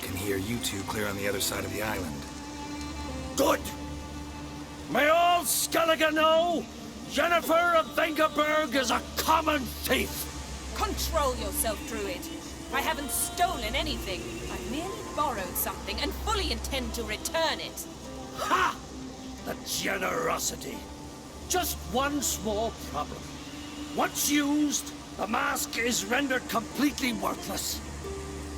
Can hear you two clear on the other side of the island. Good! May all Skellige know Jennifer of Vengerberg is a common thief! Control yourself, Druid. I haven't stolen anything. I've merely borrowed something and fully intend to return it. Ha! The generosity. Just one small problem. Once used, the mask is rendered completely worthless.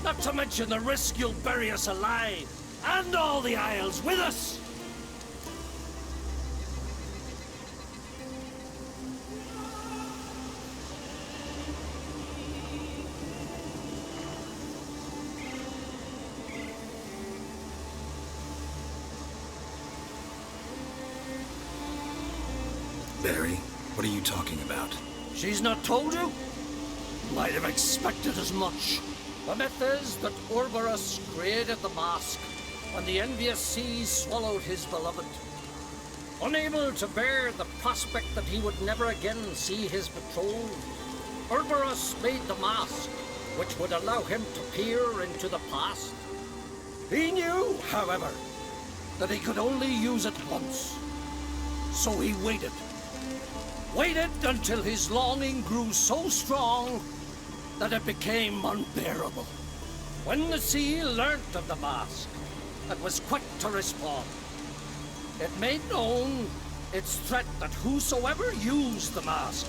Not to mention the risk you'll bury us alive, and all the Isles with us! Barry, what are you talking about? She's not told you? Might have expected as much. The myth is that Ouroboros created the mask when the envious seas swallowed his beloved. Unable to bear the prospect that he would never again see his betrothed, Ouroboros made the mask, which would allow him to peer into the past. He knew, however, that he could only use it once. So he waited. Waited until his longing grew so strong that it became unbearable. When the sea learnt of the mask, it was quick to respond. It made known its threat that whosoever used the mask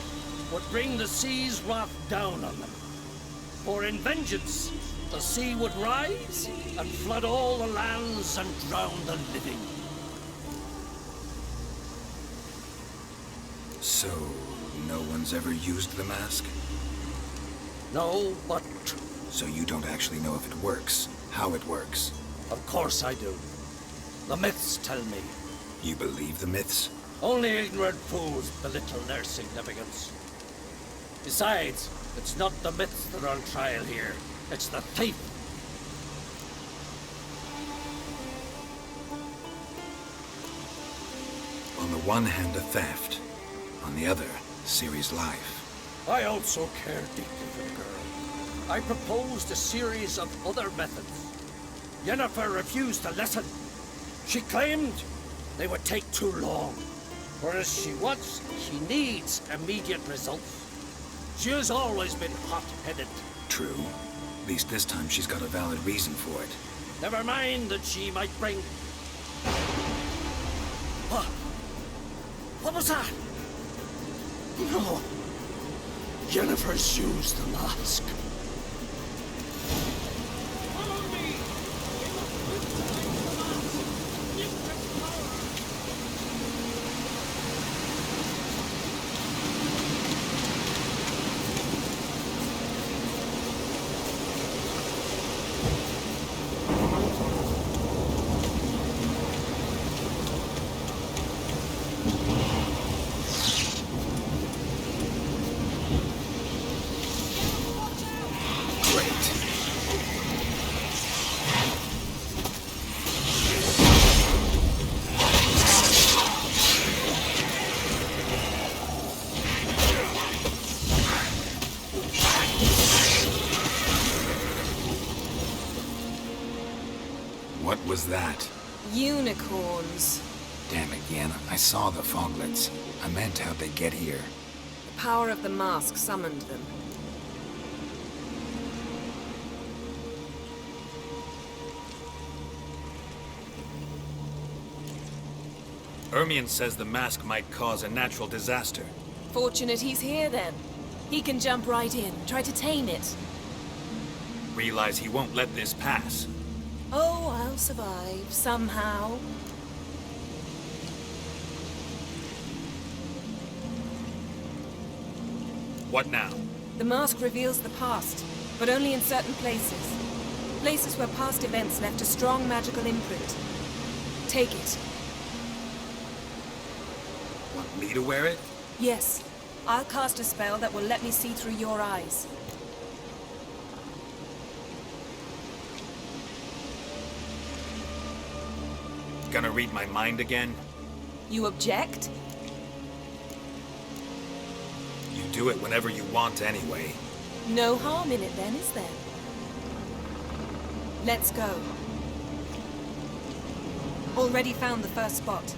would bring the sea's wrath down on them. For in vengeance, the sea would rise and flood all the lands and drown the living. So, no one's ever used the mask? No, but... So you don't actually know if it works, how it works? Of course I do. The myths tell me. You believe the myths? Only ignorant fools belittle their significance. Besides, it's not the myths that are on trial here. It's the thief. On the one hand, a theft. On the other, Ciri's life. I also care deeply for the girl. I proposed a series of other methods. Yennefer refused to listen. She claimed they would take too long. Whereas she needs immediate results. She has always been hot-headed. True. At least this time she's got a valid reason for it. Never mind that she might bring... What was that? No. Yennefer's used the mask. What was that? Unicorns. Damn it, Yen. I saw the foglets. I meant how'd they get here. The power of the mask summoned them. Ermion says the mask might cause a natural disaster. Fortunate he's here, then. He can jump right in, try to tame it. Realize he won't let this pass. Oh, I'll survive, somehow. What now? The mask reveals the past, but only in certain places. Places where past events left a strong magical imprint. Take it. Want me to wear it? Yes. I'll cast a spell that will let me see through your eyes. Gonna read my mind again? You object? You do it whenever you want anyway. No harm in it then, is there? Let's go. Already found the first spot.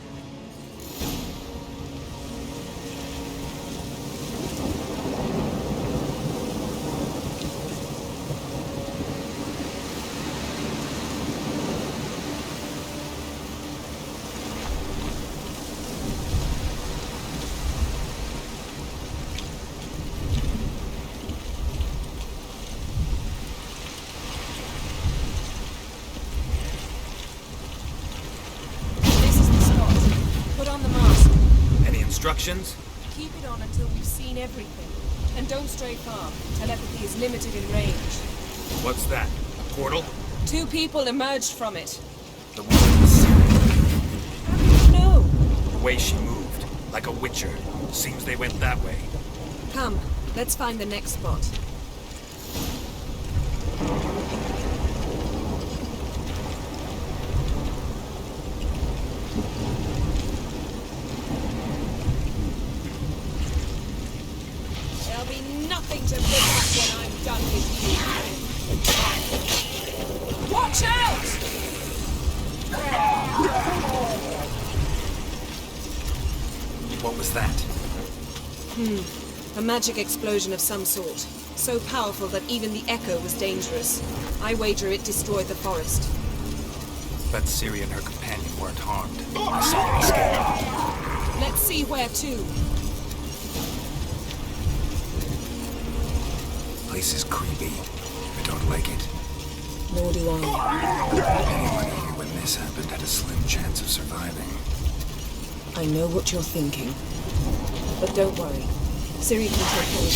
Instructions? Keep it on until we've seen everything. And don't stray far. Telepathy is limited in range. What's that? A portal? 2 people emerged from it. The one in the city. How do you know? The way she moved. Like a witcher. Seems they went that way. Come, let's find the next spot. Nothing to pick up when I'm done with you. Watch out! What was that? A magic explosion of some sort. So powerful that even the echo was dangerous. I wager it destroyed the forest. But Ciri and her companion weren't harmed. I saw them escape. Let's see where to. Place is creepy. I don't like it. Nor do I. Anyone here when this happened had a slim chance of surviving. I know what you're thinking. But don't worry. Ciri can take hold.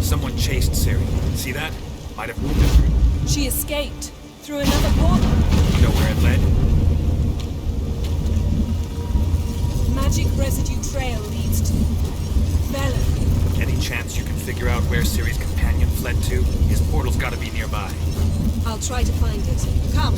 Someone chased Ciri. See that? Might have wounded her. She escaped. Through another portal. You know where it led? Magic residue trail leads to Velen. Any chance you can figure out where Ciri's companion fled to? His portal's gotta be nearby. I'll try to find it. Come.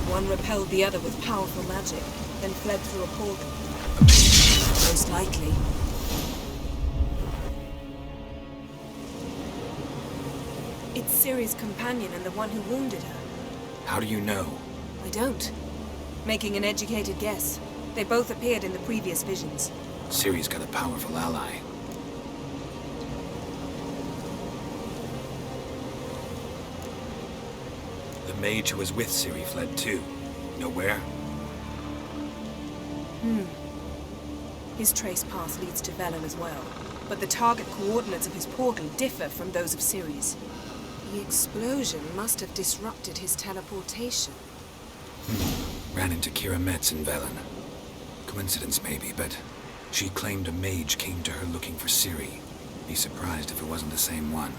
One repelled the other with powerful magic, then fled through a portal. Most likely. It's Ciri's companion and the one who wounded her. How do you know? I don't. Making an educated guess. They both appeared in the previous visions. Ciri's got a powerful ally. The mage who was with Ciri fled too. Know where? His trace path leads to Velen as well. but the target coordinates of his portal differ from those of Ceres. The explosion must have disrupted his teleportation. Ran into Kira Metz in Velen. Coincidence maybe, but she claimed a mage came to her looking for Ciri. Be surprised if it wasn't the same one.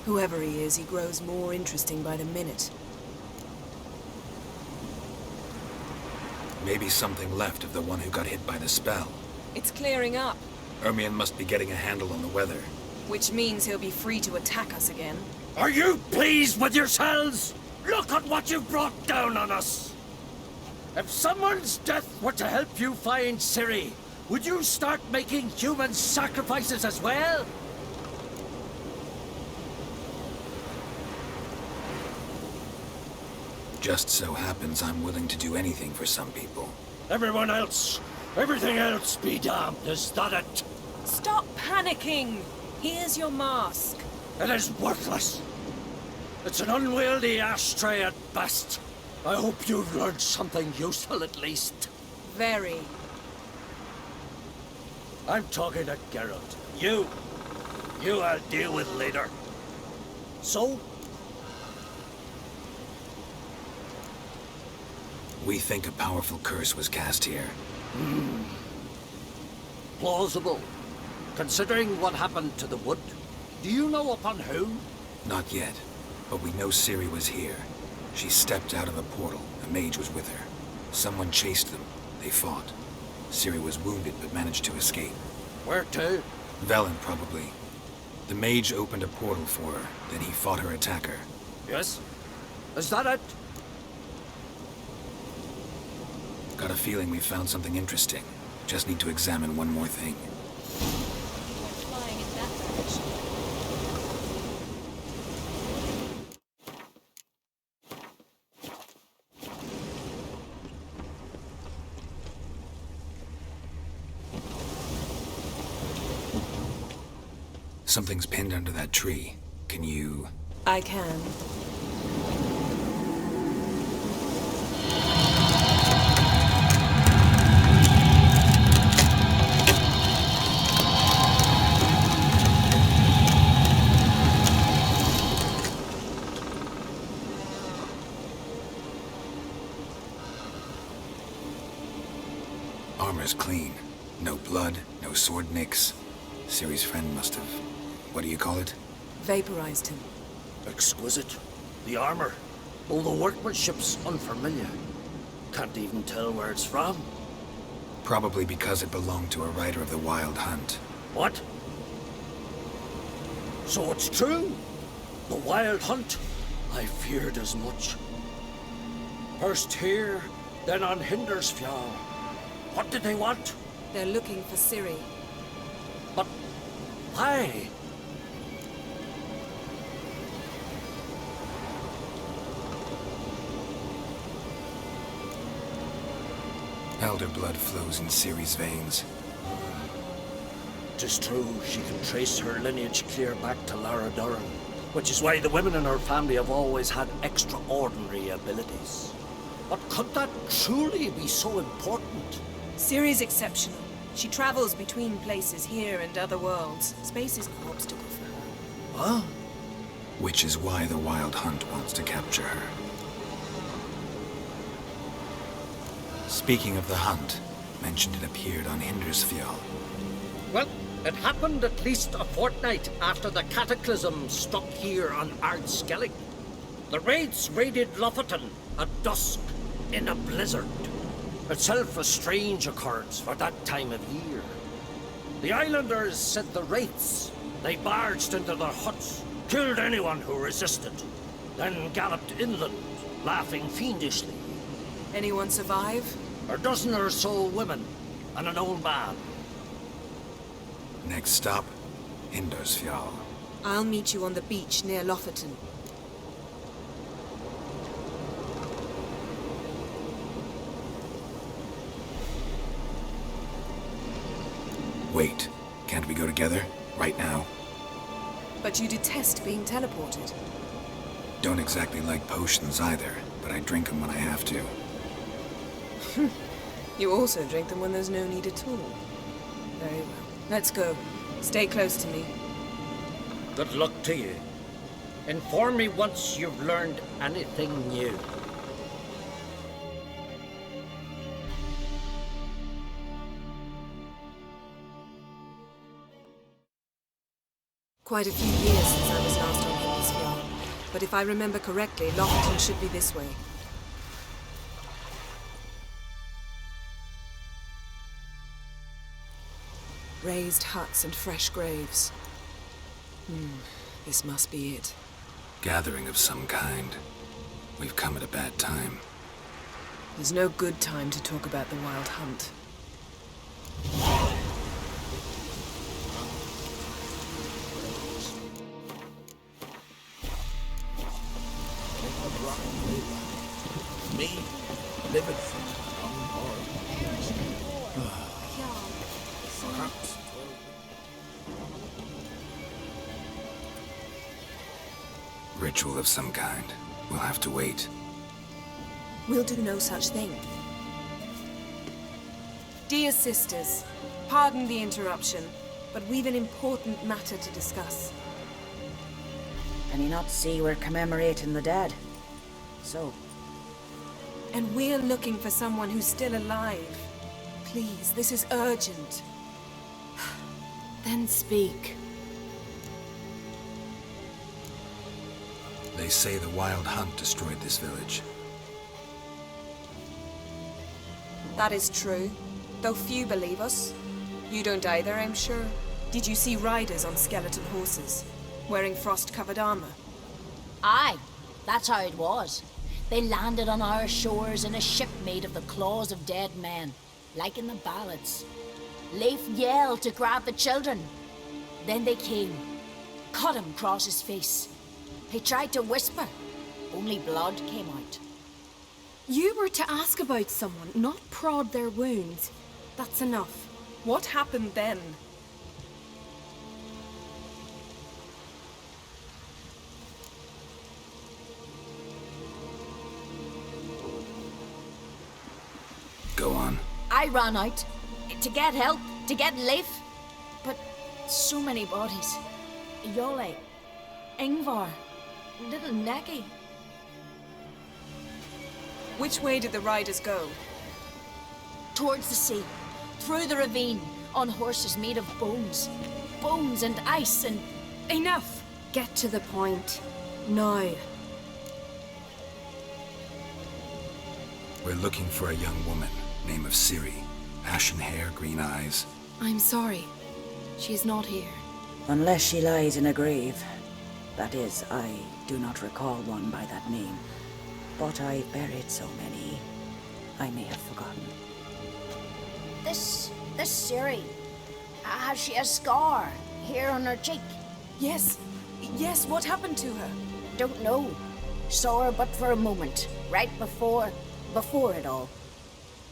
Whoever he is, he grows more interesting by the minute. Maybe something left of the one who got hit by the spell. It's clearing up, Ermion must be getting a handle on the weather. which means he'll be free to attack us again. Are you pleased with yourselves? Look at what you've brought down on us! If someone's death were to help you find Ciri, would you start making human sacrifices as well? Just so happens I'm willing to do anything for some people. Everyone else, everything else be damned, is that it? Stop panicking! Here's your mask. It is worthless. It's an unwieldy ashtray at best. I hope you've learned something useful at least. Very. I'm talking to Geralt. You I'll deal with later. So? We think a powerful curse was cast here. Plausible. Considering what happened to the wood, do you know upon who? Not yet, but we know Ciri was here. She stepped out of a portal. A mage was with her. Someone chased them. They fought. Ciri was wounded but managed to escape. Where to? Velen, probably. The mage opened a portal for her, then he fought her attacker. Yes? Is that it? Got a feeling we found something interesting. Just need to examine one more thing. Flying in that direction. Something's pinned under that tree. Can you... I can. Armor's clean. No blood, no sword nicks. Ciri's friend must have... what do you call it? Vaporized him. Exquisite. The armor, though the workmanship's unfamiliar. Can't even tell where it's from. Probably because it belonged to a rider of the Wild Hunt. What? So it's true? The Wild Hunt? I feared as much. First here, then on Hindersfjall. What did they want? They're looking for Ciri. But why? Elder blood flows in Ciri's veins. 'Tis true, she can trace her lineage clear back to Lara Duran, which is why the women in her family have always had extraordinary abilities. But could that truly be so important? Ciri's exceptional. She travels between places here and other worlds. Space is no obstacle for her. Huh? Which is why the Wild Hunt wants to capture her. Speaking of the hunt, mentioned it appeared on Hindersfjall. Well, it happened at least a fortnight after the cataclysm struck here on Ardskellig. The raids raided Lofoten at dusk in a blizzard. Itself a strange occurrence for that time of year. The islanders said the wraiths. They barged into their huts, killed anyone who resisted, then galloped inland, laughing fiendishly. Anyone survive? A dozen or so women, and an old man. Next stop, Hindersfjall. I'll meet you on the beach near Lofoten. Wait, can't we go together? Right now? But you detest being teleported. Don't exactly like potions either, but I drink them when I have to. You also drink them when there's no need at all. Very well. Let's go. Stay close to me. Good luck to you. Inform me once you've learned anything new. Quite a few years since I was last on Hindisfjord, but if I remember correctly, Lockton should be this way. Raised huts and fresh graves. This must be it. Gathering of some kind. We've come at a bad time. There's no good time to talk about the Wild Hunt. Me, livid Ritual of some kind. We'll have to wait. We'll do no such thing. Dear sisters, pardon the interruption, but we've an important matter to discuss. Can you not see we're commemorating the dead? So, And we're looking for someone who's still alive. Please, this is urgent. Then speak. They say the Wild Hunt destroyed this village. That is true, though few believe us. You don't either, I'm sure. Did you see riders on skeleton horses, wearing frost-covered armor? Aye, that's how it was. They landed on our shores in a ship made of the claws of dead men, like in the ballads. Leif yelled to grab the children. Then they came, cut him across his face. He tried to whisper, only blood came out. You were to ask about someone, not prod their wounds. That's enough. What happened then? Go on. I ran out to get help, to get Leif. But so many bodies. Yole, Ingvar, little Necky. Which way did the riders go? Towards the sea, through the ravine, on horses made of bones. Bones and ice and... Enough! Get to the point. Now. We're looking for a young woman, name of Ciri. Ashen hair, green eyes. I'm sorry. She is not here. unless she lies in a grave. That is, I do not recall one by that name. But I've buried so many, I may have forgotten. This Ciri, has she a scar here on her cheek? Yes, what happened to her? Don't know. Saw her but for a moment, right before it all.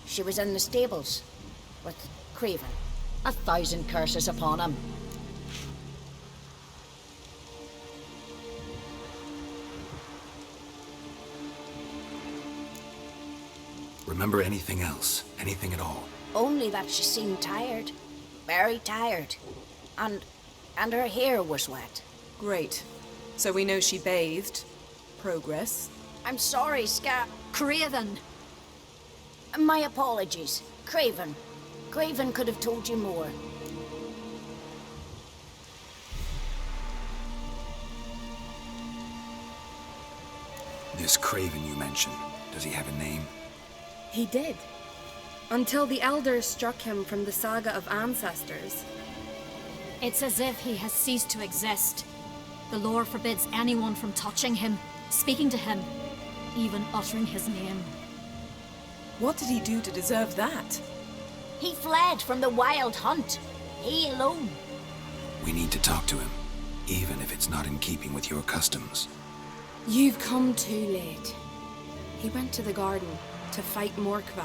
She was in the stables with Craven. 1,000 curses upon him. Remember anything else? Anything at all? Only that she seemed tired. Very tired. And her hair was wet. Great. So we know she bathed. Progress. I'm sorry, Craven. My apologies. Craven. Craven could have told you more. This Craven you mentioned, does he have a name? He did. Until the elders struck him from the saga of ancestors. It's as if he has ceased to exist. The lore forbids anyone from touching him, speaking to him, even uttering his name. What did he do to deserve that? He fled from the Wild Hunt. He alone. We need to talk to him, even if it's not in keeping with your customs. You've come too late. He went to the garden to fight Morkvag.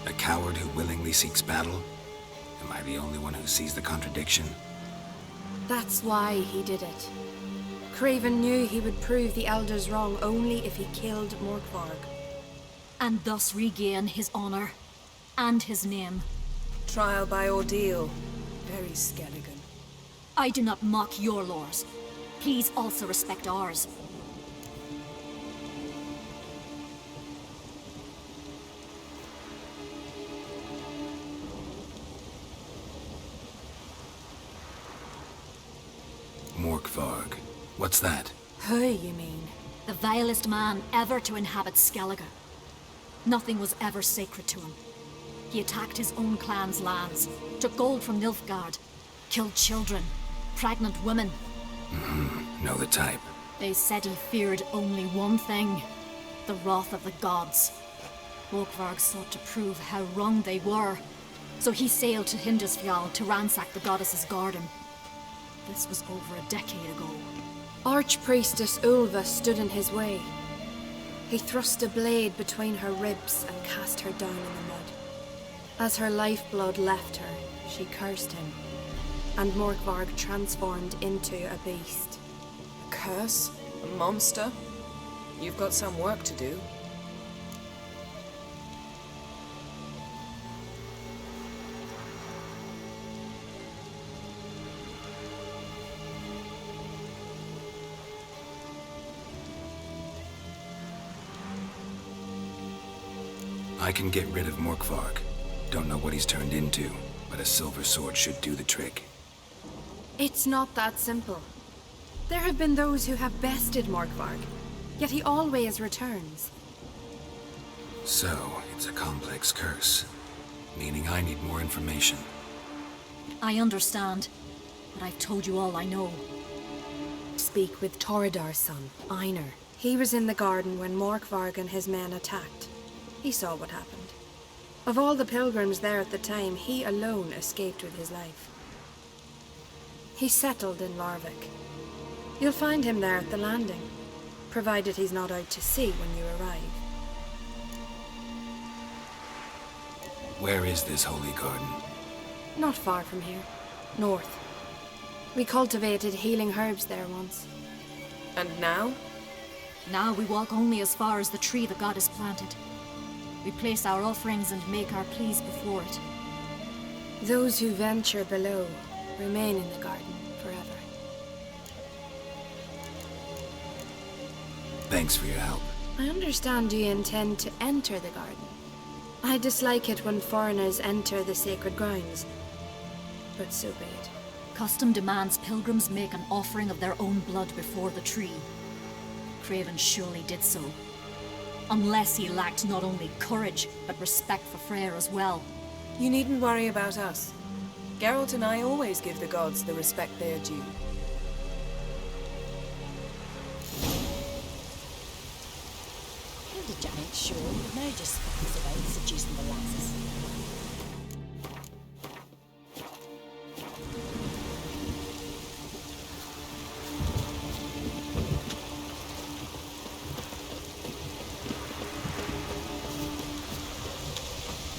A coward who willingly seeks battle? Am I the only one who sees the contradiction? That's why he did it. Craven knew he would prove the elders wrong only if he killed Morkvarg. and thus regain his honor and his name. Trial by ordeal. Very Skelligan. I do not mock your laws. Please also respect ours. Morkvarg. What's that? Who, you mean? The vilest man ever to inhabit Skellige. Nothing was ever sacred to him. He attacked his own clan's lands, took gold from Nilfgaard, killed children, pregnant women. Know the type. They said he feared only one thing, the wrath of the gods. Morkvarg sought to prove how wrong they were, so he sailed to Hindisfjall to ransack the goddess's garden. This was over a decade ago. Archpriestess Ulva stood in his way. He thrust a blade between her ribs and cast her down in the mud. As her lifeblood left her, she cursed him, and Morkvarg transformed into a beast. A curse? A monster? You've got some work to do. I can get rid of Morkvarg. Don't know what he's turned into, but a silver sword should do the trick. It's not that simple. There have been those who have bested Morkvarg, yet he always returns. So, it's a complex curse, meaning I need more information. I understand, but I've told you all I know. Speak with Torridar's son, Einar. He was in the garden when Morkvarg and his men attacked. He saw what happened. Of all the pilgrims there at the time, he alone escaped with his life. He settled in Larvik. You'll find him there at the landing, provided he's not out to sea when you arrive. Where is this holy garden? Not far from here. North. We cultivated healing herbs there once. And now? Now we walk only as far as the tree the goddess planted. We place our offerings and make our pleas before it. Those who venture below remain in the garden forever. Thanks for your help. I understand you intend to enter the garden. I dislike it when foreigners enter the sacred grounds, but so be it. Custom demands pilgrims make an offering of their own blood before the tree. Craven surely did so. Unless he lacked not only courage, but respect for Freyr as well. You needn't worry about us. Geralt and I always give the gods the respect they are due. Killed a giant, sure, but now just fucks about seducing the lasses.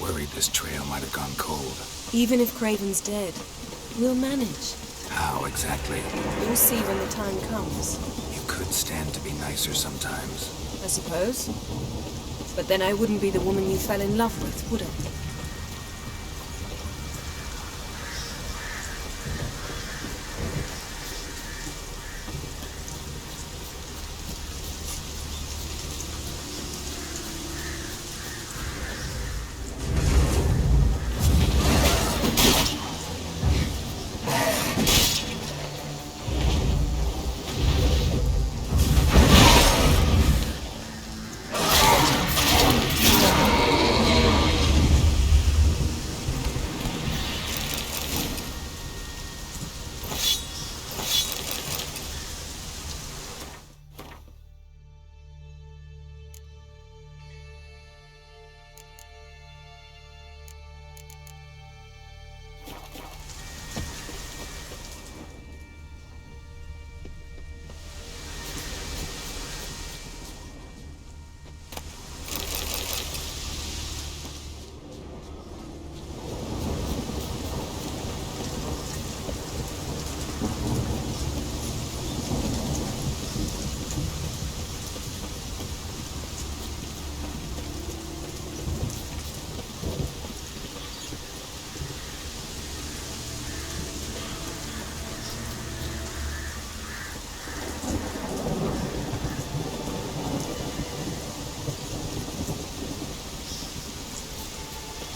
Worried this trail might have gone cold. Even if Craven's dead, we'll manage. How exactly? You'll see when the time comes. You could stand to be nicer sometimes. I suppose. But then I wouldn't be the woman you fell in love with, would I?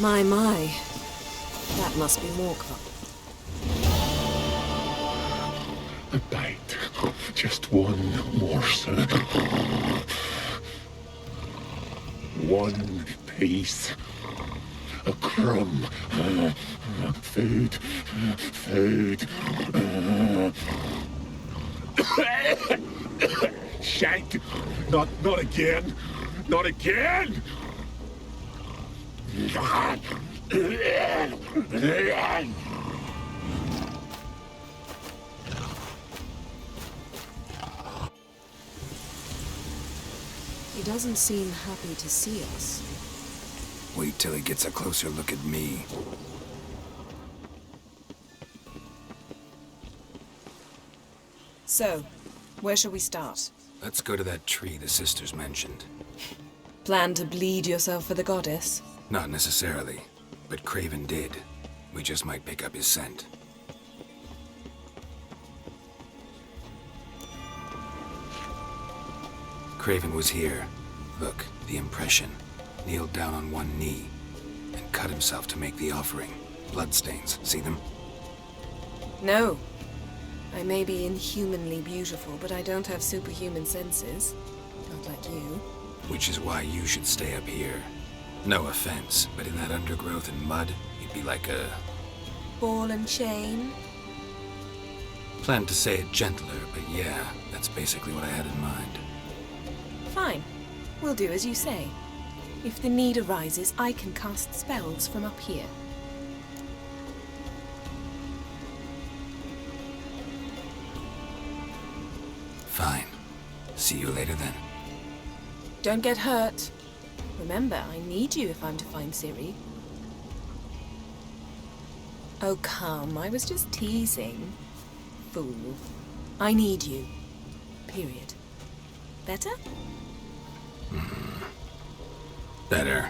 My. That must be Morkvar. A bite. Just one morsel. One piece. A crumb. Food. Shank. Not again. Not again. He doesn't seem happy to see us. Wait till he gets a closer look at me. So, where shall we start? Let's go to that tree the sisters mentioned. Plan to bleed yourself for the goddess? Not necessarily, but Craven did. We just might pick up his scent. Craven was here. Look, the impression. Kneeled down on one knee and cut himself to make the offering. Bloodstains, see them? No. I may be inhumanly beautiful, but I don't have superhuman senses. Not like you. Which is why you should stay up here. No offense, but in that undergrowth and mud, you'd be like a... Ball and chain? Planned to say it gentler, but yeah, that's basically what I had in mind. Fine. We'll do as you say. If the need arises, I can cast spells from up here. Fine. See you later then. Don't get hurt. Remember, I need you if I'm to find Ciri. Oh, come. I was just teasing. Fool. I need you. Period. Better? Better.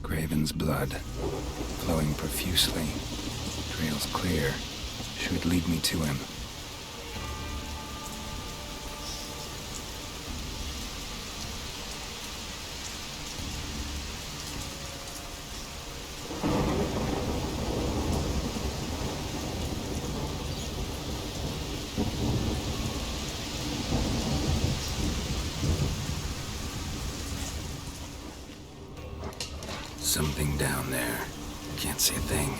Craven's blood, flowing profusely. Trail's clear. Should lead me to him. Something down there. Can't see a thing.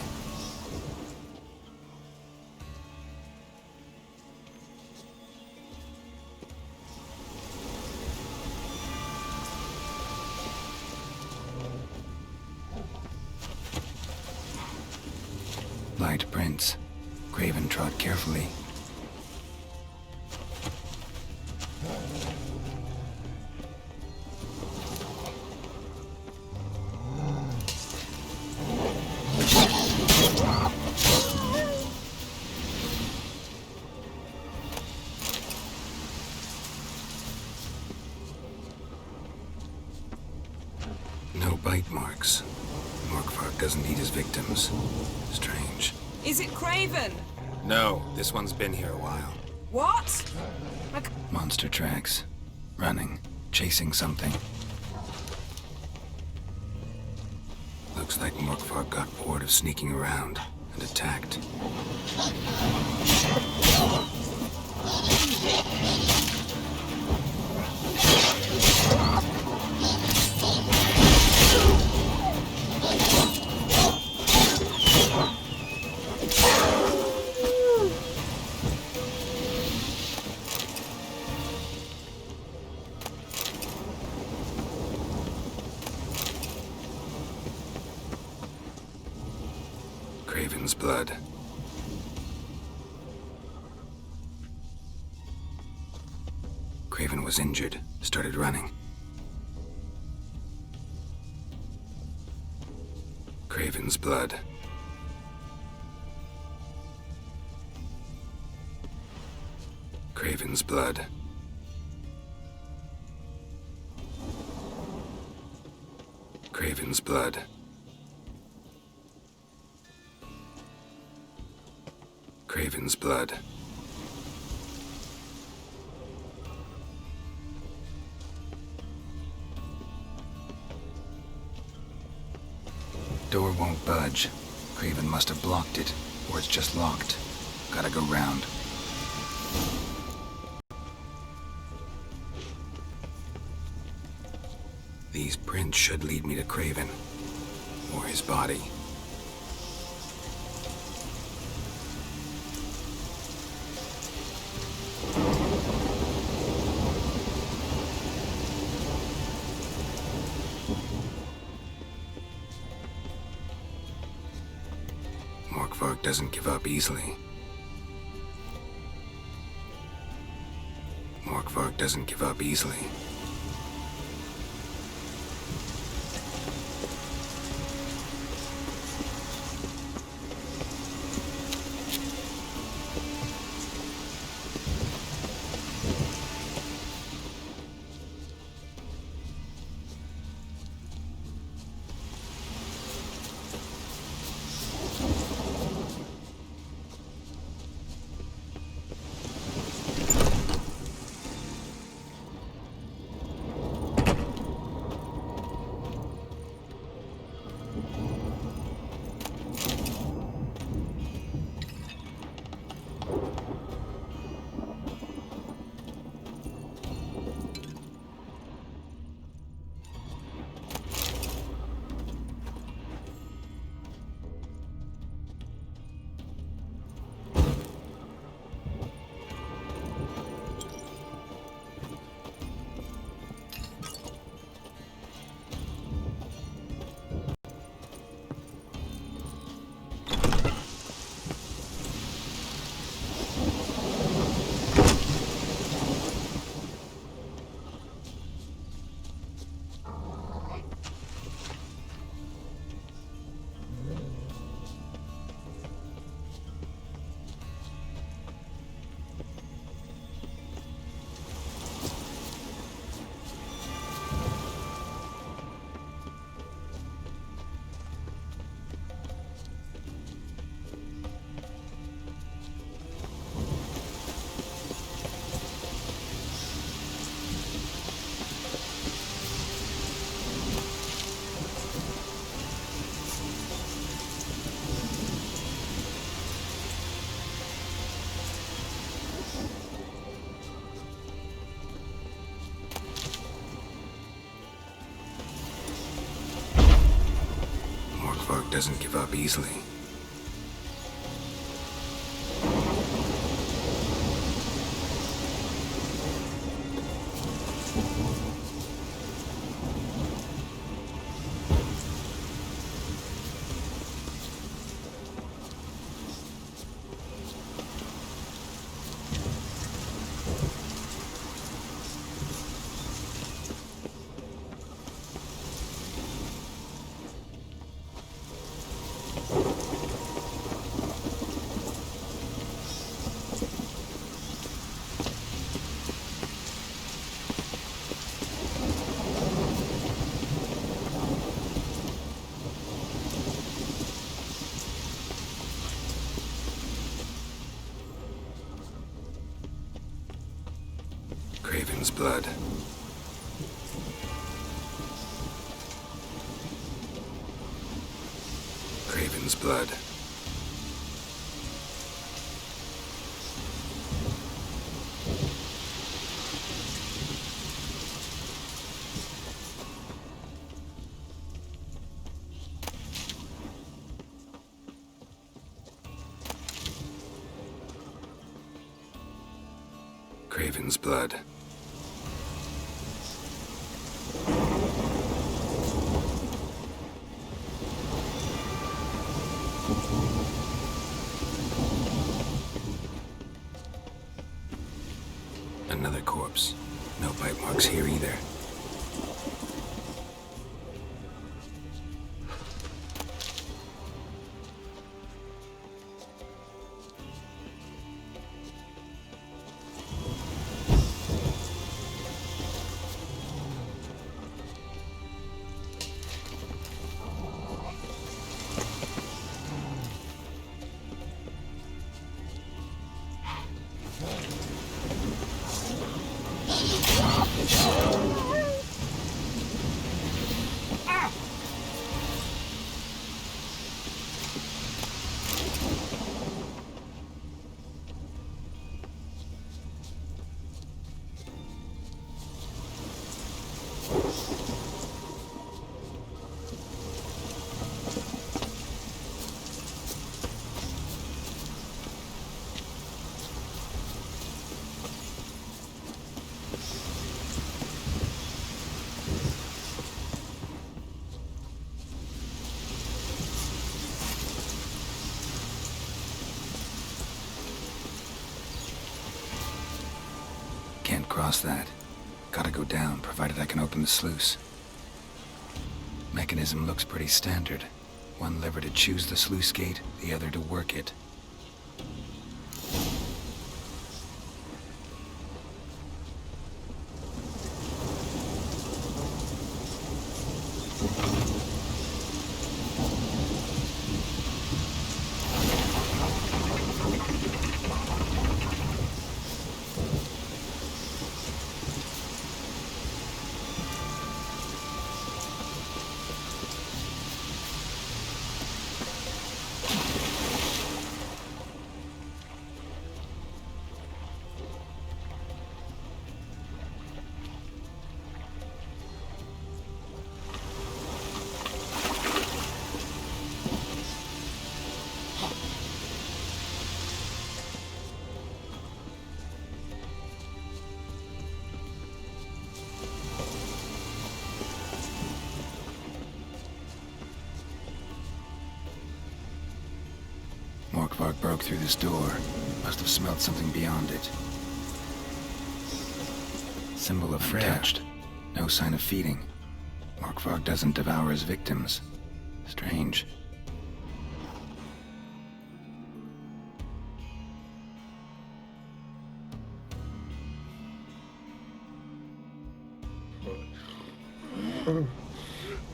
Light prints. Craven trod carefully. No bite marks. Morkvark doesn't eat his victims. Strange. Is it Craven? No, this one's been here a while. What? Monster tracks. Running. Chasing something. Looks like Morkvark got bored of sneaking around and attacked. Craven's blood. Craven was injured, started running. Craven's blood. Craven's blood. Craven's Craven's blood. Craven's blood. Door won't budge. Craven must have blocked it, or it's just locked. Gotta go round. These prints should lead me to Craven, or his body. Morkvark doesn't give up easily. Morkvark doesn't give up easily. Doesn't give up easily. Craven's blood. Craven's blood. Craven's blood. Another corpse. No bite marks here either. across that. Gotta go down, provided I can open the sluice. Mechanism looks pretty standard. One lever to choose the sluice gate, the other to work it. Morkvark broke through this door. Must have smelled something beyond it. Symbol of touched. No sign of feeding. Morkvark doesn't devour his victims. Strange.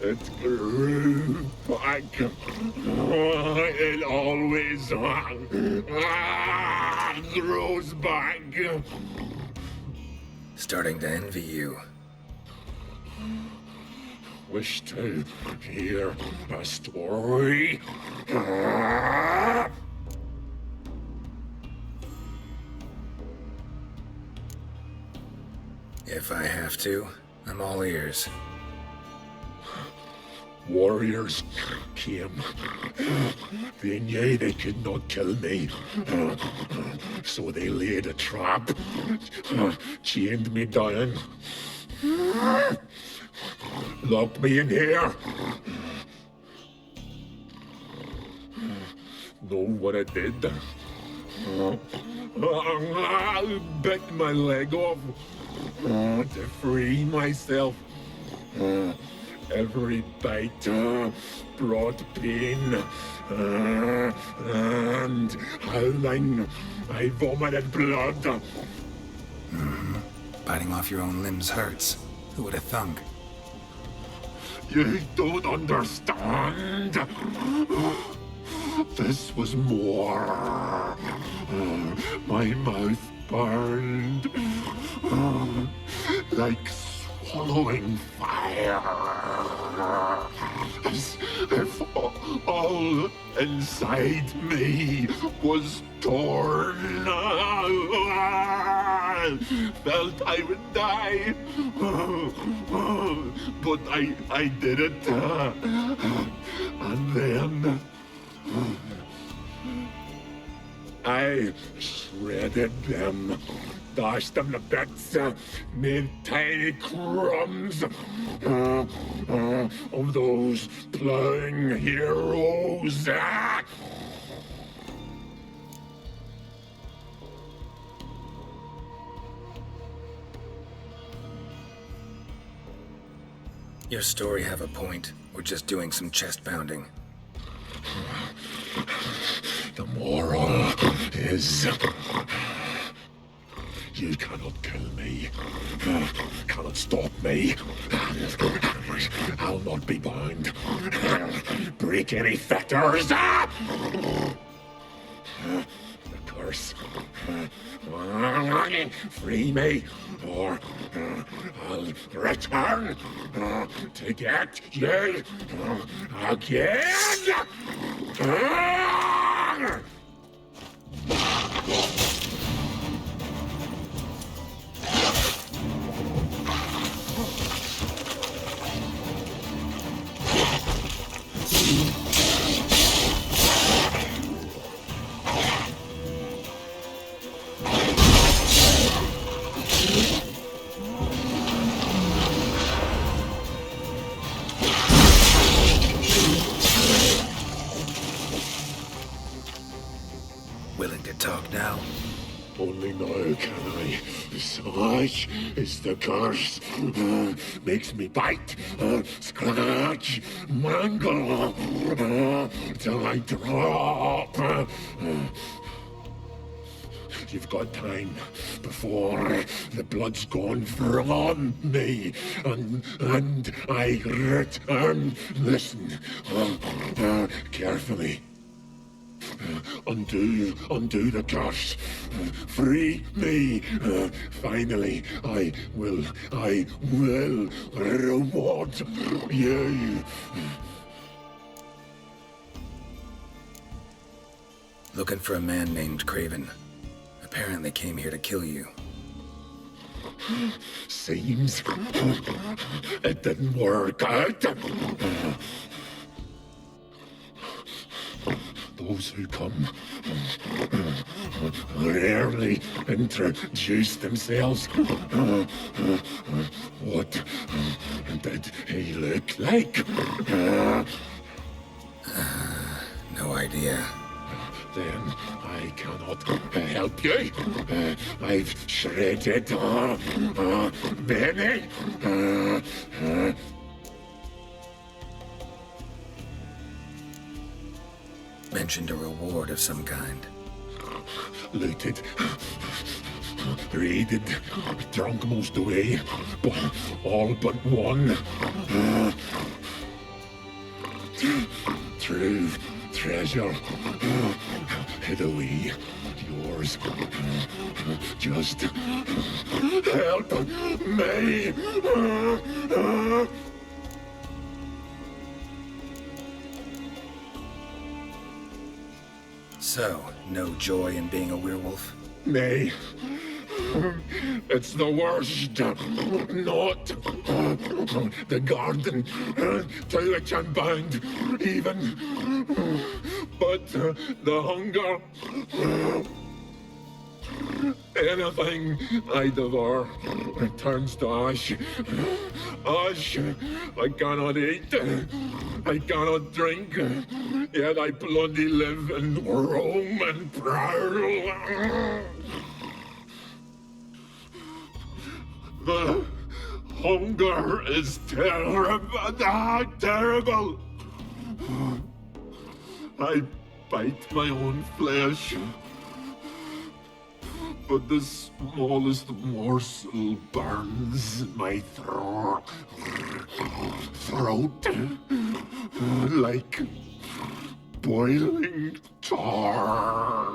It grew back. It always grows back. Starting to envy you. Wish to hear a story? If I have to, I'm all ears. Warriors came. They knew they could not kill me. So they laid a trap. Chained me down. Locked me in here. Know what I did? I bit my leg off to free myself. Every bite brought pain, and howling, I vomited blood. Biting off your own limbs hurts. Who would have thunk? You don't understand. This was more. My mouth burned like swallowing fire, as if all inside me was torn. Felt I would die, but I did it. And then I shredded them. Dashed them to bits, made tiny crumbs of those plowing heroes. Your story have a point. We're just doing some chest pounding. The moral is... You cannot kill me. Cannot stop me. I'll not be bound. Break any fetters. The curse. Free me, or I'll return to get you again. Willing to talk now? Only now can I. Such is the curse. Makes me bite, scratch, mangle, till I drop. You've got time before the blood's gone from me, and I return. Listen, carefully. Undo the curse. Free me. Finally, I will reward you. Looking for a man named Craven. Apparently came here to kill you. Seems it didn't work out. Those who come rarely introduce themselves. What did he look like? No idea. Then I cannot help you. I've shredded many. Mentioned a reward of some kind. Looted, raided, drunk most away, all but one. True treasure hid away. Yours. Just help me. So, no joy in being a werewolf? Nay. It's the worst. Not the garden to which I'm bound, even. But the hunger. Anything I devour turns to ash. Ash I cannot eat. I cannot drink. Yet I bloody live and roam and prowl. The hunger is terrible. I bite my own flesh, but the smallest morsel burns my throat like boiling tar.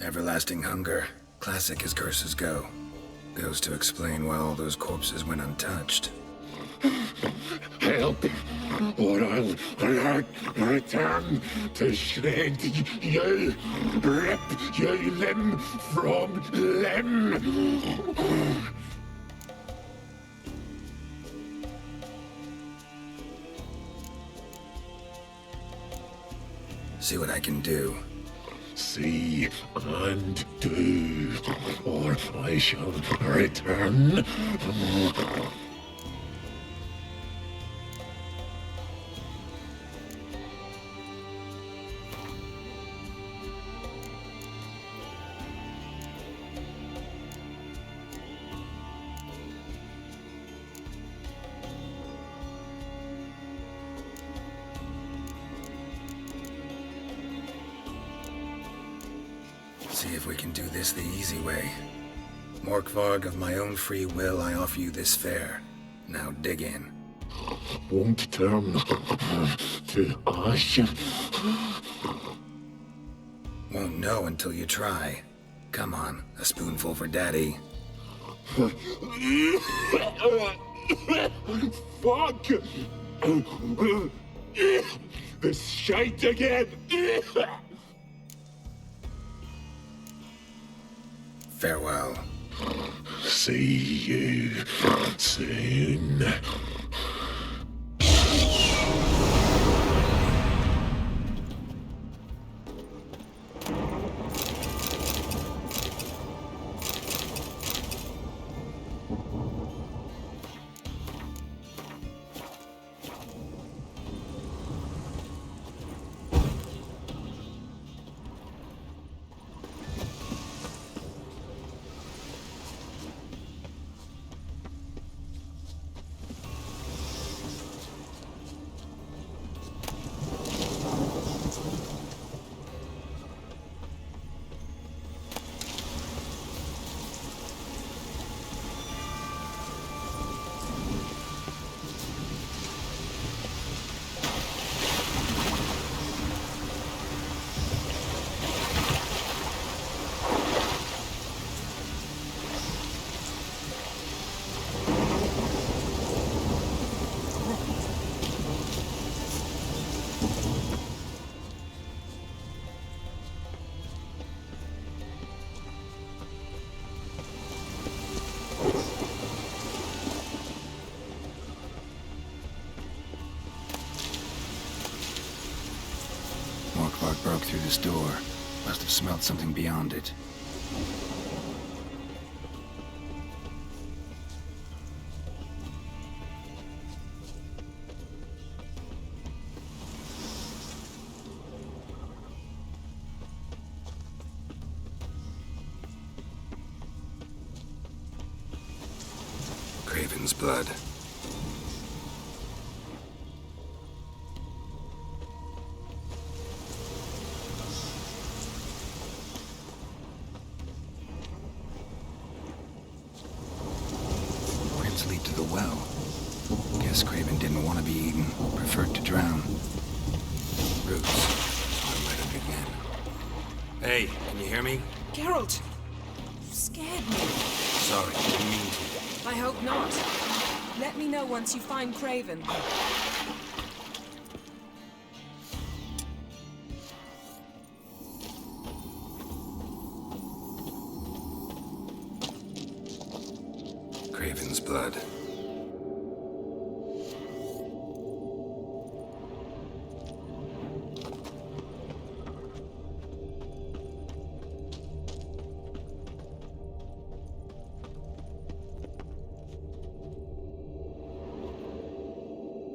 Everlasting hunger. Classic as curses go. Goes to explain why all those corpses went untouched. Help, or I'll return to shred you, rip you limb from limb. See what I can do. See and do, or I shall return. See if we can do this the easy way. Morkvarg, of my own free will, I offer you this fare. Now dig in. Won't turn to ash. Won't know until you try. Come on, a spoonful for Daddy. Fuck! This shite again! Farewell. See you soon. broke through this door. Must have smelled something beyond it. Craven's blood. Prints lead to the well. Guess Craven didn't want to be eaten, preferred to drown. Roots. I'll let him begin. Hey, can you hear me? Geralt! You scared me. Sorry, didn't mean to. I hope not. Let me know once you find Craven. Craven's blood.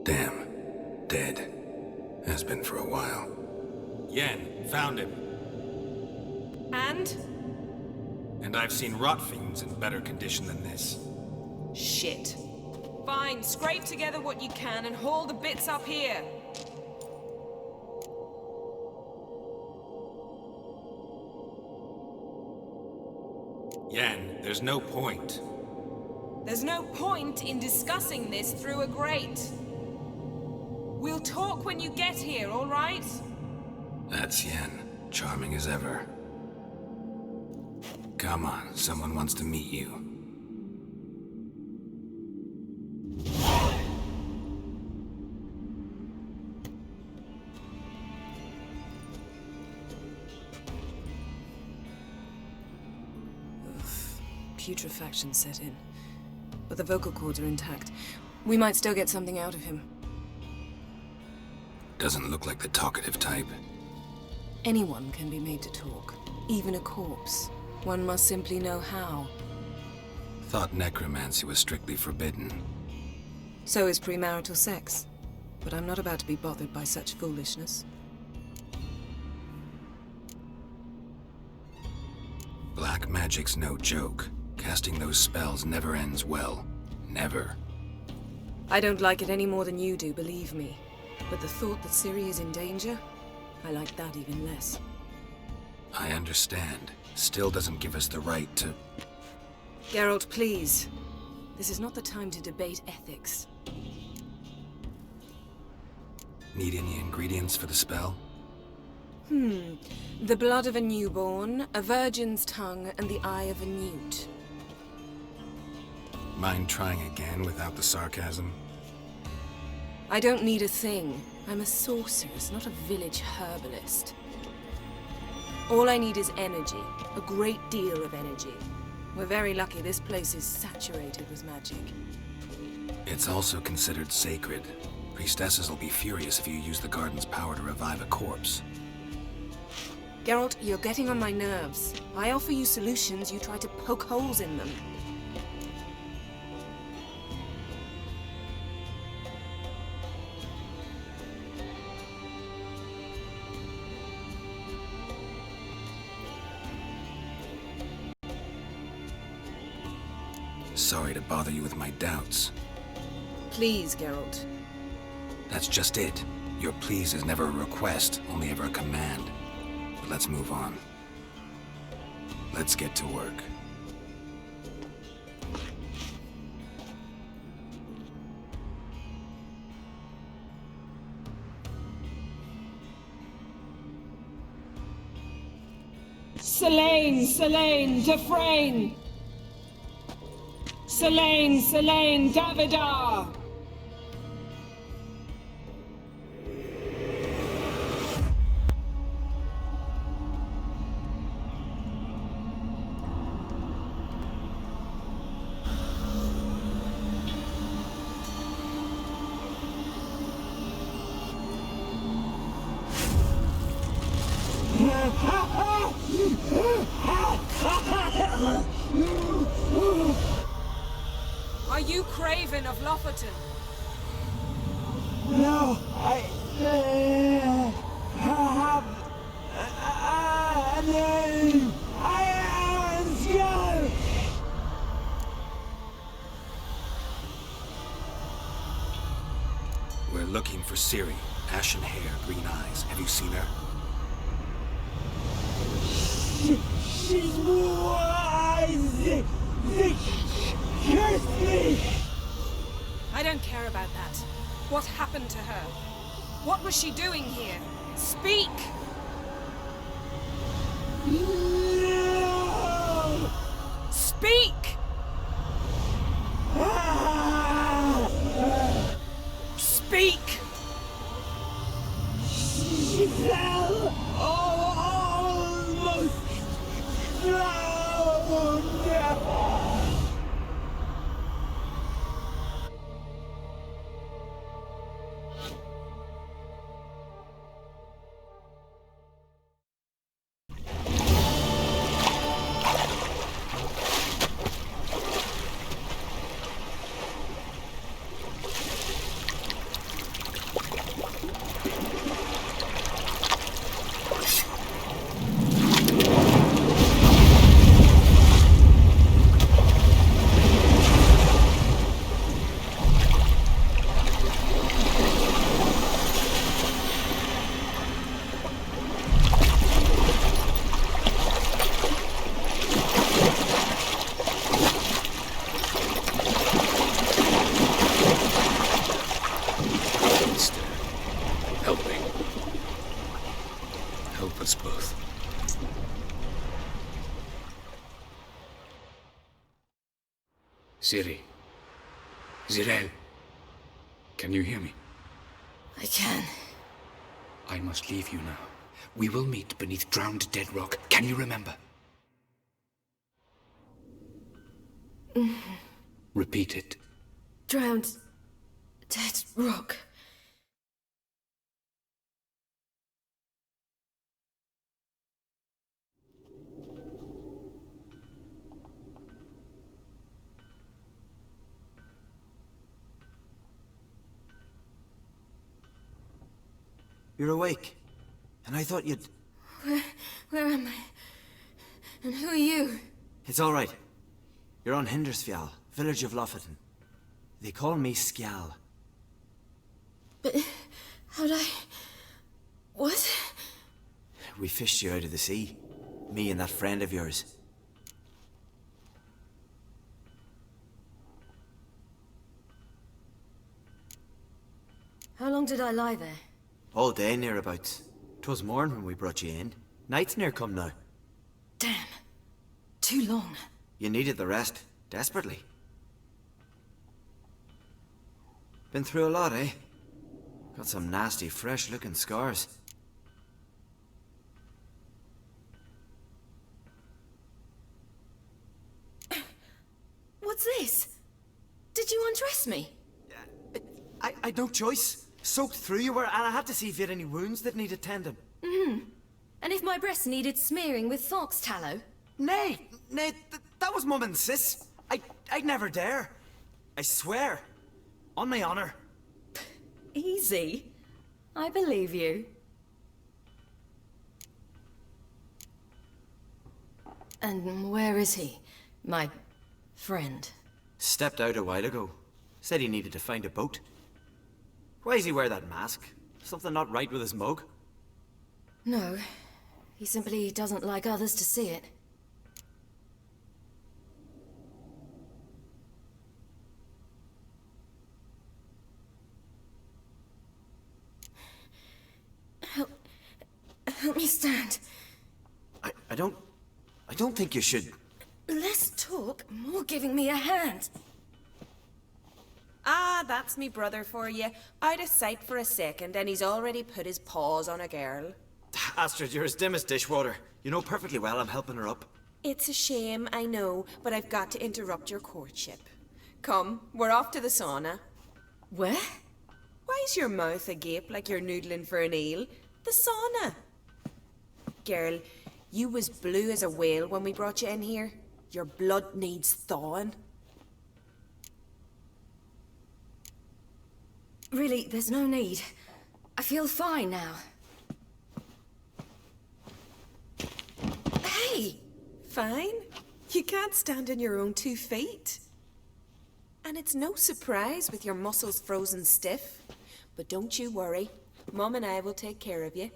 Damn. Dead. Has been for a while. Yen, found him. And? And I've seen rot fiends in better condition than this. Shit. Fine, scrape together what you can and haul the bits up here. Yen, there's no point. There's no point in discussing this through a grate. We'll talk when you get here, all right? That's Yen. Charming as ever. Come on, someone wants to meet you. Putrefaction set in. But the vocal cords are intact. We might still get something out of him. Doesn't look like the talkative type. Anyone can be made to talk. Even a corpse. One must simply know how. Thought necromancy was strictly forbidden. So is premarital sex. But I'm not about to be bothered by such foolishness. Black magic's no joke. Casting those spells never ends well. Never. I don't like it any more than you do, believe me. But the thought that Ciri is in danger, I like that even less. I understand. Still doesn't give us the right to... Geralt, please. This is not the time to debate ethics. Need any ingredients for the spell? The blood of a newborn, a virgin's tongue, and the eye of a newt. Mind trying again without the sarcasm? I don't need a thing. I'm a sorceress, not a village herbalist. All I need is energy. A great deal of energy. We're very lucky this place is saturated with magic. It's also considered sacred. Priestesses will be furious if you use the garden's power to revive a corpse. Geralt, you're getting on my nerves. I offer you solutions, you try to poke holes in them. Sorry to bother you with my doubts. Please, Geralt. That's just it. Your please is never a request, only ever a command. But let's move on. Let's get to work. Selene, Dufresne! Selene, Davidar! Are you Craven of Lofoten? No, I have a name. I am Skull. We're looking for Ciri. Ashen hair, green eyes. Have you seen her? She's wise. They curse me. I don't care about that. What happened to her? What was she doing here? Speak! No! Speak! Speak! She fell almost drowned. Ciri. Zirel. Can you hear me? I can. I must leave you now. We will meet beneath drowned dead rock. Can you remember? Repeat it. Drowned dead rock. You're awake. And I thought you'd... Where am I? And who are you? It's all right. You're on Hindersfjall, village of Lofoten. They call me Skjal. But how'd I... What? We fished you out of the sea. Me and that friend of yours. How long did I lie there? All day nearabouts. 'Twas morn when we brought you in. Night's near come now. Damn. Too long. You needed the rest, desperately. Been through a lot, eh? Got some nasty, fresh-looking scars. What's this? Did you undress me? I had no choice. Soaked through you were, and I had to see if you had any wounds that needed tending. And if my breasts needed smearing with fox tallow? Nay, that was Mum and Sis. I'd never dare. I swear. On my honor. Easy. I believe you. And where is he? My friend? Stepped out a while ago. Said he needed to find a boat. Why does he wear that mask? Something not right with his mug? No. He simply doesn't like others to see it. Help me stand. I don't think you should... Less talk, more giving me a hand. Ah, that's me brother for you. Out of sight for a second, and he's already put his paws on a girl. Astrid, you're as dim as dishwater. You know perfectly well I'm helping her up. It's a shame, I know, but I've got to interrupt your courtship. Come, we're off to the sauna. Where? Why's your mouth agape like you're noodling for an eel? The sauna. Girl, you was blue as a whale when we brought you in here. Your blood needs thawing. Really, there's no need. I feel fine now. Hey! Fine? You can't stand on your own 2 feet. And it's no surprise with your muscles frozen stiff. But don't you worry. Mum and I will take care of you.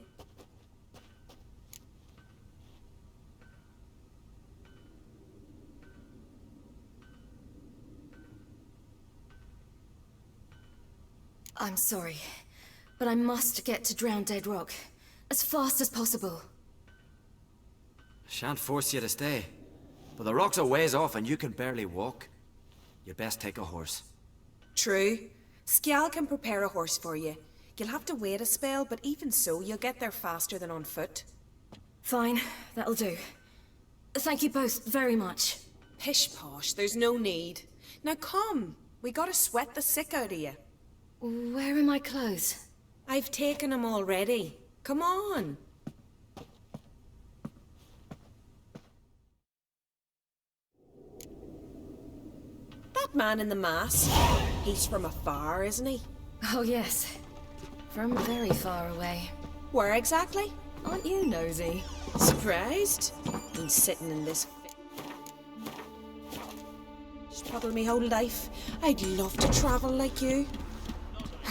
I'm sorry, but I must get to Drowned Dead Rock as fast as possible. Shan't force you to stay, but the rock's a ways off and you can barely walk. You'd best take a horse. True. Skjal can prepare a horse for you. You'll have to wait a spell, but even so, you'll get there faster than on foot. Fine, that'll do. Thank you both very much. Pish-posh, there's no need. Now come, we gotta sweat the sick out of you. Where are my clothes? I've taken them already. Come on. That man in the mask, he's from afar, isn't he? Oh yes, from very far away. Where exactly? Aren't you nosy? Surprised? Been sitting in this struggle me whole life. I'd love to travel like you.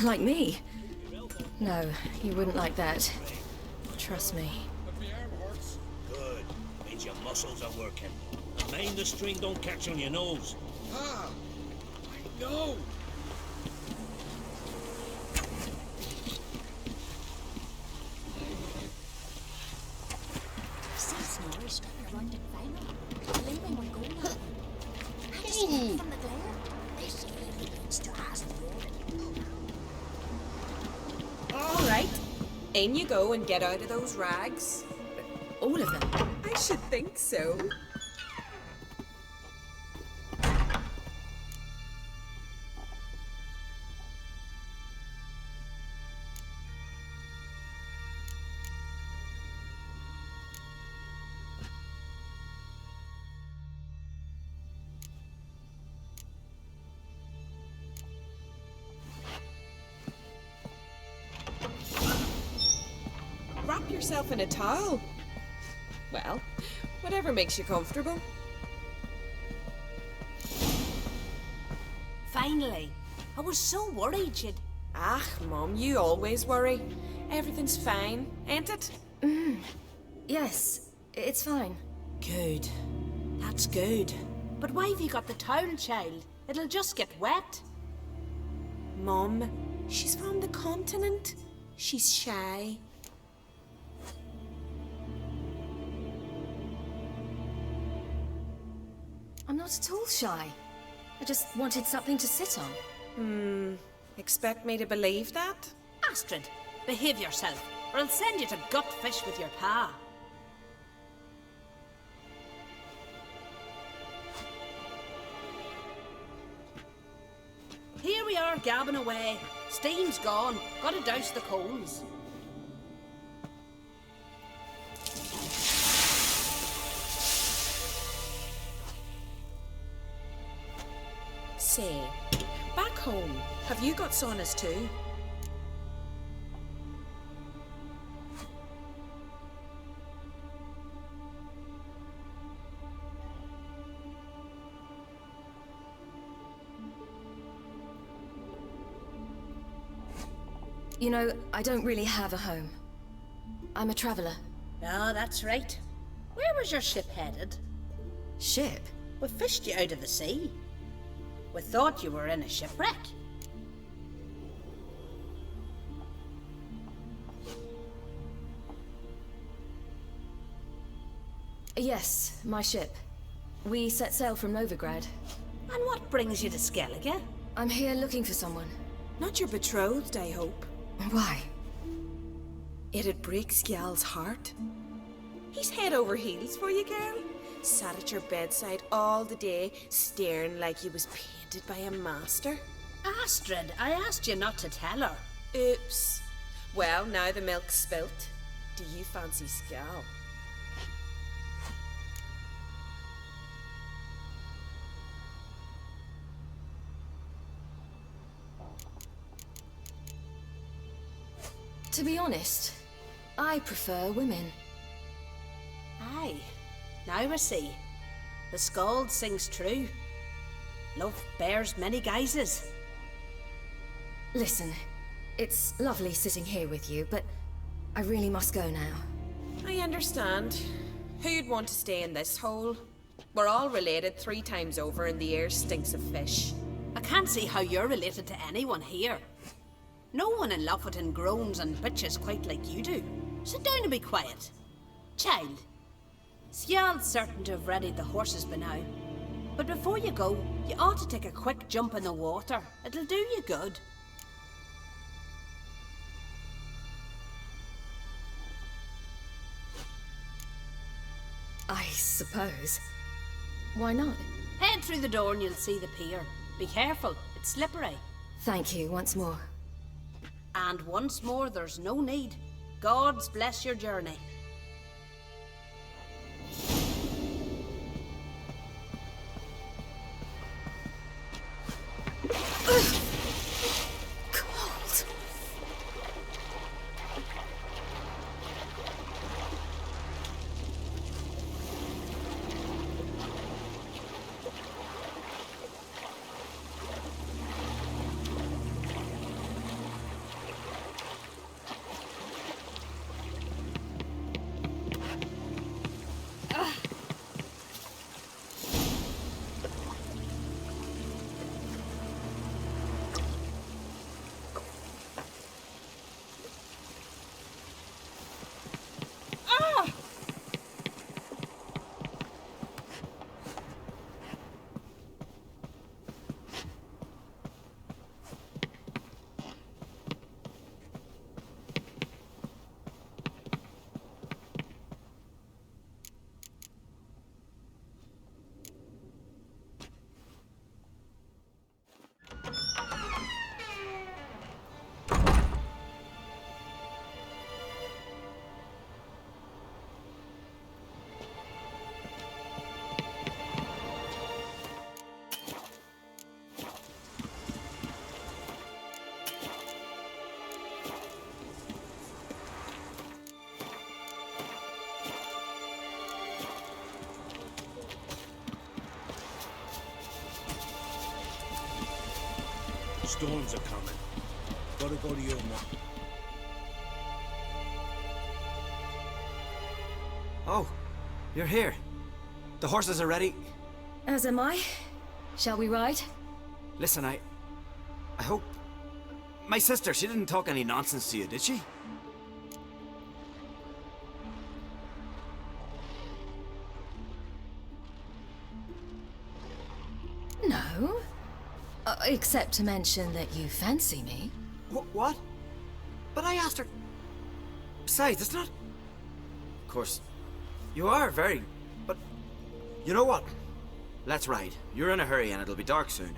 Like me? No, you wouldn't like that. Trust me. Good. Means your muscles are working. Mind the string don't catch on your nose. Ah! I know! See Snorri's around and final. Believing we're going now. I just came from the glare. This really needs to ask for it. All right. In you go and get out of those rags. All of them? I should think so. Wrap yourself in a towel. Well, whatever makes you comfortable. Finally. I was so worried you'd... Ah, Mum, you always worry. Everything's fine, ain't it? Yes, it's fine. Good. That's good. But why have you got the towel, child? It'll just get wet. Mum, she's from the continent. She's shy. I'm not at all shy. I just wanted something to sit on. Expect me to believe that? Astrid, behave yourself, or I'll send you to gut fish with your pa. Here we are, gabbing away. Steam's gone. Gotta douse the coals. Say, back home, have you got saunas too? You know, I don't really have a home. I'm a traveller. Ah, that's right. Where was your ship headed? Ship? We fished you out of the sea. We thought you were in a shipwreck. Yes, my ship. We set sail from Novigrad. And what brings you to Skellige? I'm here looking for someone. Not your betrothed, I hope. Why? It'd break Skjal's heart. He's head over heels for you, girl. Sat at your bedside all the day, staring like he was painted by a master. Astrid, I asked you not to tell her. Oops. Well, now the milk's spilt. Do you fancy Skjal? To be honest, I prefer women. Aye, now I see. The skald sings true. Love bears many guises. Listen, it's lovely sitting here with you, but I really must go now. I understand. Who'd want to stay in this hole? We're all related 3 times over and the air stinks of fish. I can't see how you're related to anyone here. No one in Lofoten groans and bitches quite like you do. Sit down and be quiet. Child, Sjal's certain to have readied the horses by now. But before you go, you ought to take a quick jump in the water. It'll do you good. I suppose. Why not? Head through the door and you'll see the pier. Be careful, it's slippery. Thank you once more. And once more, there's no need. Gods bless your journey. Cold. Storms are coming. Gotta go to your mom. Oh, you're here. The horses are ready. As am I. Shall we ride? Listen, I hope... My sister, she didn't talk any nonsense to you, did she? No. Except to mention that you fancy me. What? But I asked her... Besides, it's not... Of course, you are very... But... You know what? Let's ride. You're in a hurry and it'll be dark soon.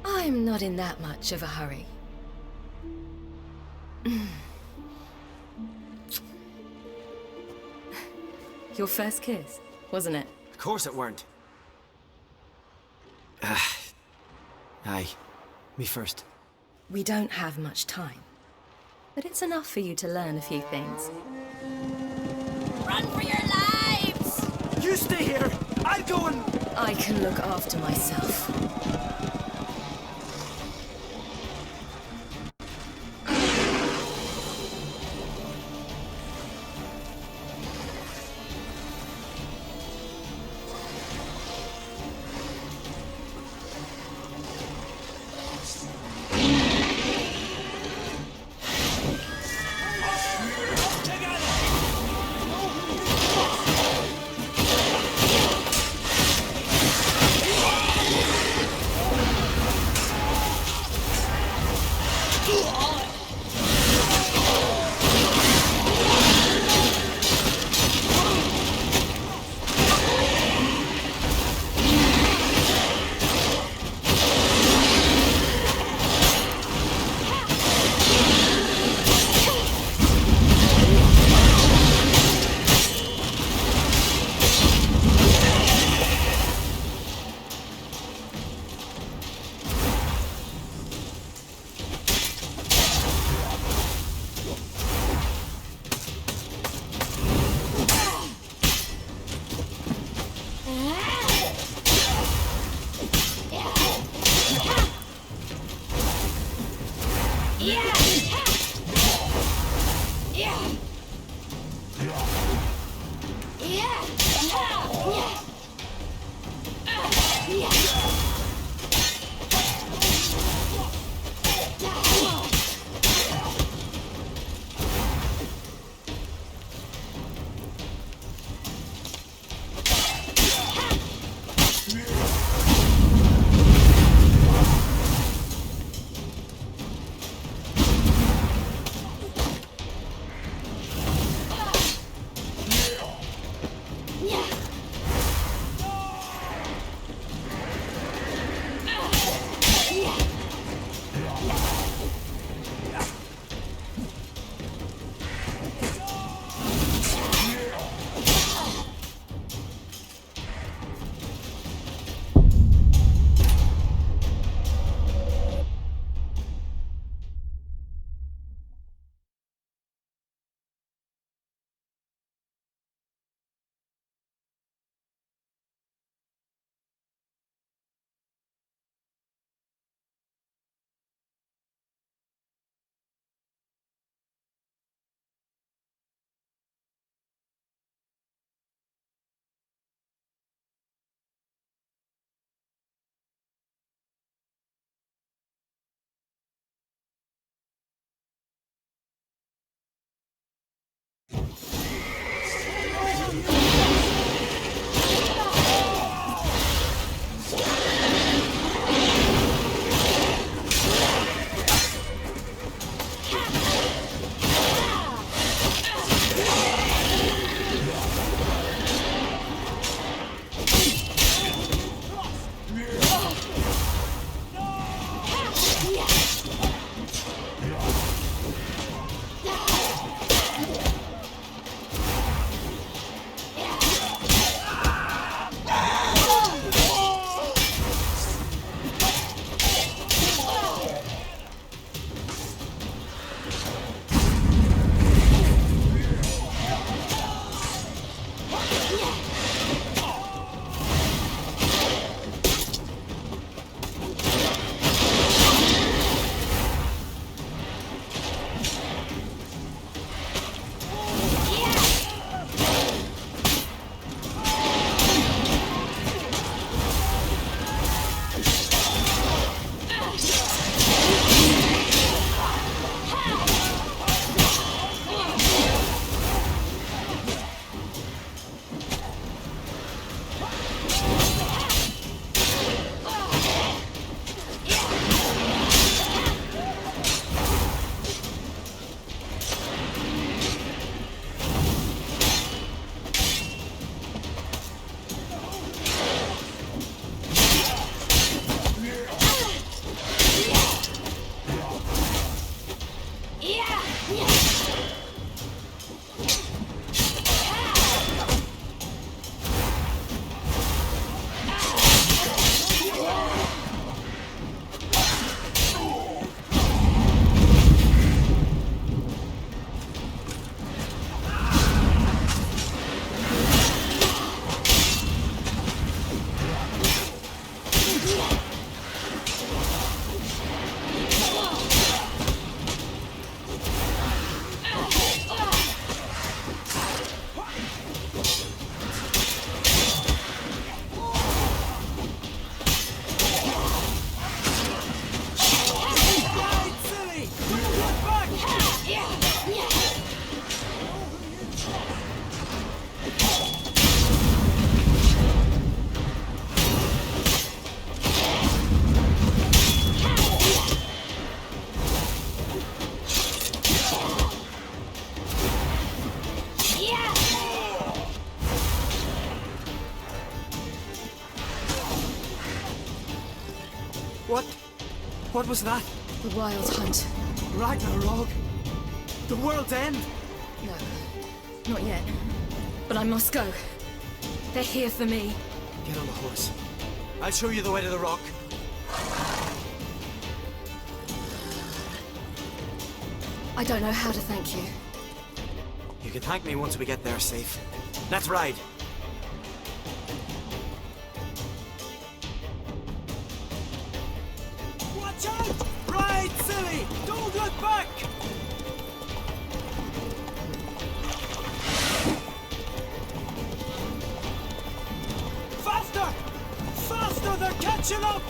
I'm not in that much of a hurry. Your first kiss, wasn't it? Of course it weren't. Aye. Me first. We don't have much time. But it's enough for you to learn a few things. Run for your lives! You stay here! I'll go and... I can look after myself. What was that? The Wild Hunt. Ragnarok? The world's end? No, not yet. But I must go. They're here for me. Get on the horse. I'll show you the way to the rock. I don't know how to thank you. You can thank me once we get there safe. Let's ride. Watch out! Ride, silly! Don't let Out back! Faster! Faster! They're catching up!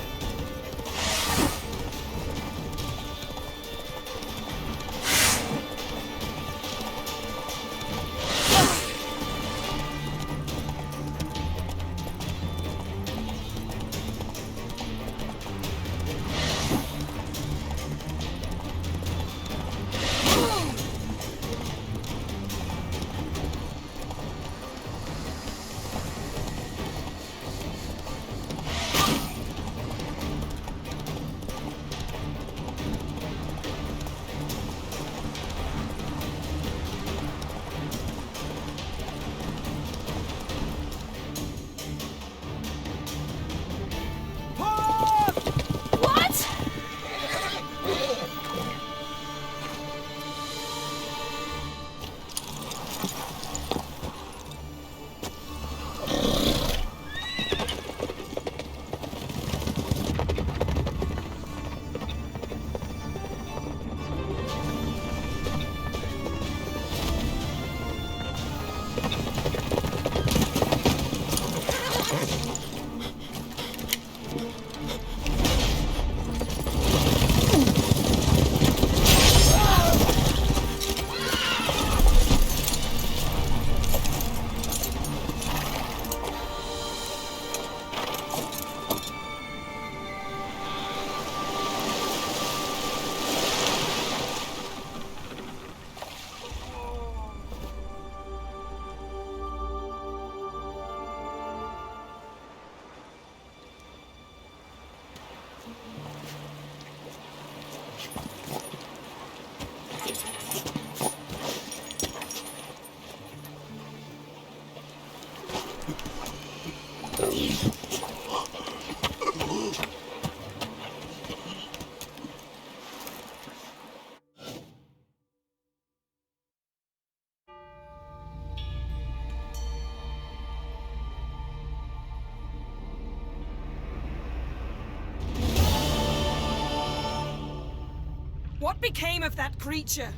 What became of that creature?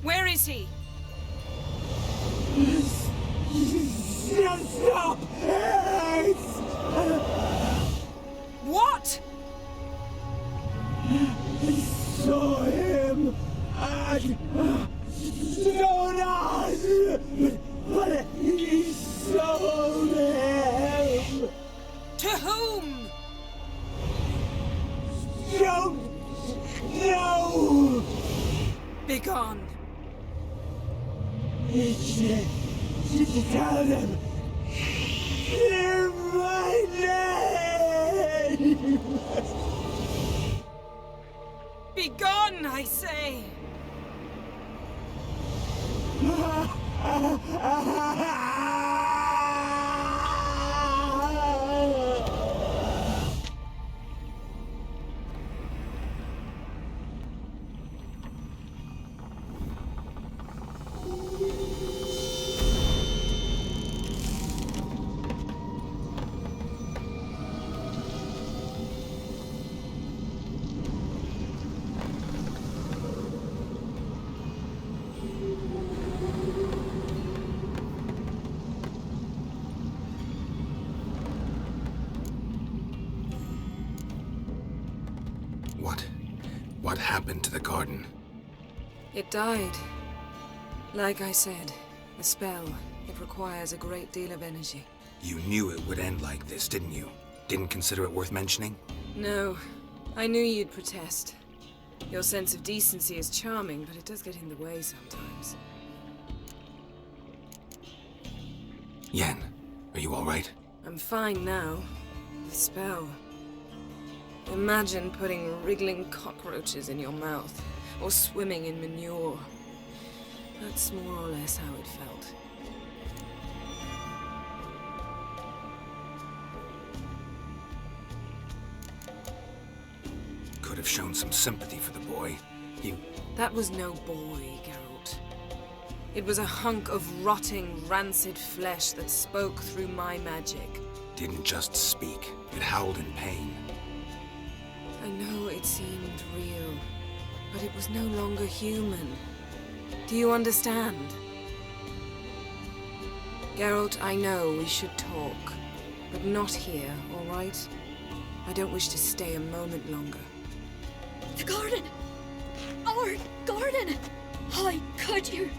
Where is he? Stop! What? I saw him at Stonas, but he sold him. To whom? Don't know. Begone. Tell them. Hear my name. Begone, I say. What happened to the garden? It died. Like I said, the spell, it requires a great deal of energy. You knew it would end like this, didn't you? Didn't consider it worth mentioning? No. I knew you'd protest. Your sense of decency is charming, but it does get in the way sometimes. Yen, are you all right? I'm fine now. The spell. Imagine putting wriggling cockroaches in your mouth, or swimming in manure. That's more or less how it felt. Could have shown some sympathy for the boy. That was no boy, Geralt. It was a hunk of rotting, rancid flesh that spoke through my magic. Didn't just speak. It howled in pain. I know it seemed real, But it was no longer human. Do you understand? Geralt, I know we should talk, but not here, all right? I don't wish to stay a moment longer. The garden! Our garden! How could you?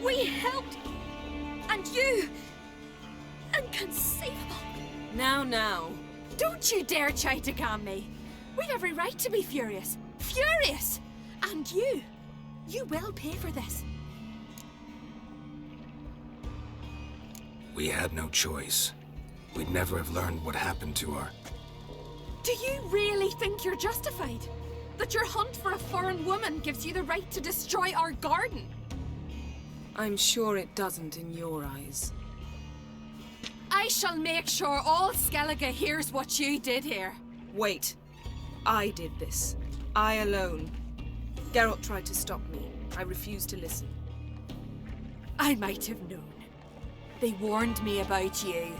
We helped! And you! Inconceivable! Now. Don't you dare try to calm me. We've every right to be furious. Furious! And you will pay for this. We had no choice. We'd never have learned what happened to her. Do you really think you're justified? That your hunt for a foreign woman gives you the right to destroy our garden? I'm sure it doesn't in your eyes. I shall make sure all Skellige hears what you did here. Wait. I did this. I alone. Geralt tried to stop me. I refused to listen. I might have known. They warned me about you.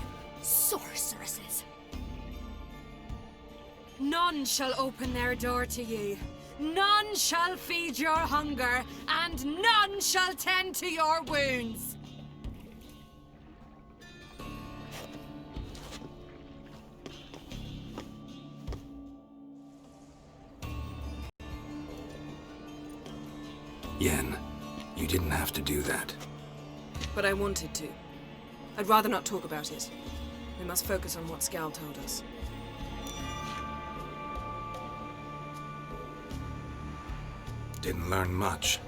Sorceresses. None shall open their door to you. None shall feed your hunger, and none shall tend to your wounds. Yen, you didn't have to do that. But I wanted to. I'd rather not talk about it. We must focus on what Skal told us. Didn't learn much,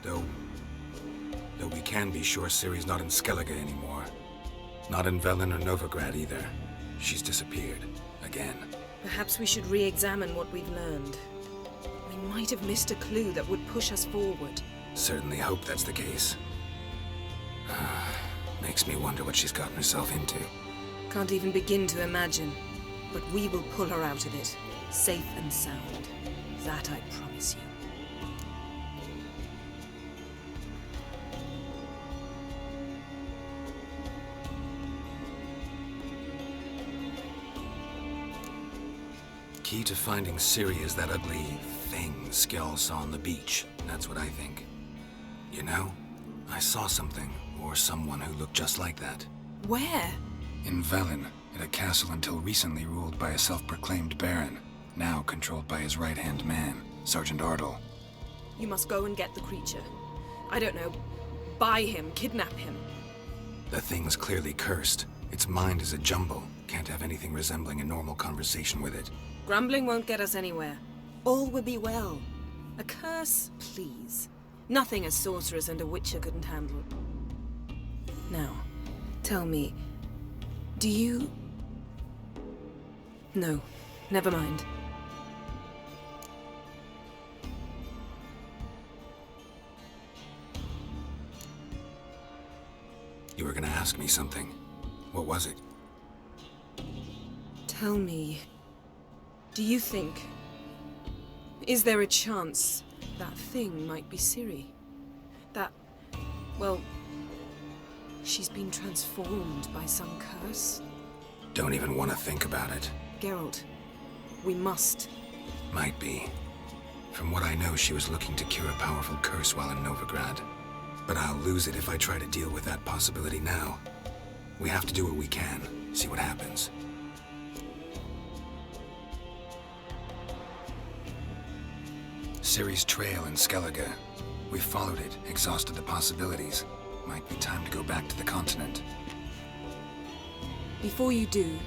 though we can be sure Ciri's not in Skellige anymore. Not in Velen or Novigrad either. She's disappeared. Again. Perhaps we should re-examine what we've learned. We might have missed a clue that would push us forward. Certainly hope that's the case. Makes me wonder what she's gotten herself into. Can't even begin to imagine. But we will pull her out of it. Safe and sound. That I promise you. Key to finding Ciri is that ugly thing Skell saw on the beach. That's what I think. You know, I saw something, or someone who looked just like that. Where? In Velen, at a castle until recently ruled by a self-proclaimed baron, now controlled by his right-hand man, Sergeant Ardle. You must go and get the creature. I don't know, buy him, kidnap him. The thing's clearly cursed. Its mind is a jumble. Can't have anything resembling a normal conversation with it. Grumbling won't get us anywhere. All will be well. A curse, please. Nothing a sorceress and a witcher couldn't handle. Now, tell me, do you... No, never mind. You were gonna ask me something. What was it? Tell me, do you think... Is there a chance that thing might be Ciri? That... well... she's been transformed by some curse? Don't even want to think about it. Geralt, we must. Might be. From what I know, she was looking to cure a powerful curse while in Novigrad. But I'll lose it if I try to deal with that possibility now. We have to do what we can, see what happens. Ciri's trail in Skellige. We followed it, exhausted the possibilities. Might be time to go back to the continent. Before you do,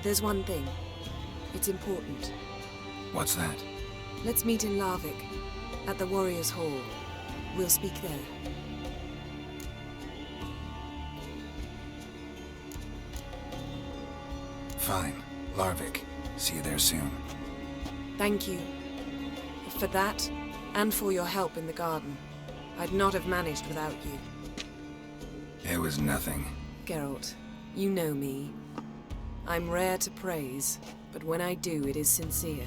there's one thing. It's important. What's that? Let's meet in Larvik, at the Warriors' Hall. We'll speak there. Fine. Larvik. See you there soon. Thank you. For that, and for your help in the garden. I'd not have managed without you. It was nothing. Geralt, you know me. I'm rare to praise, but when I do, it is sincere.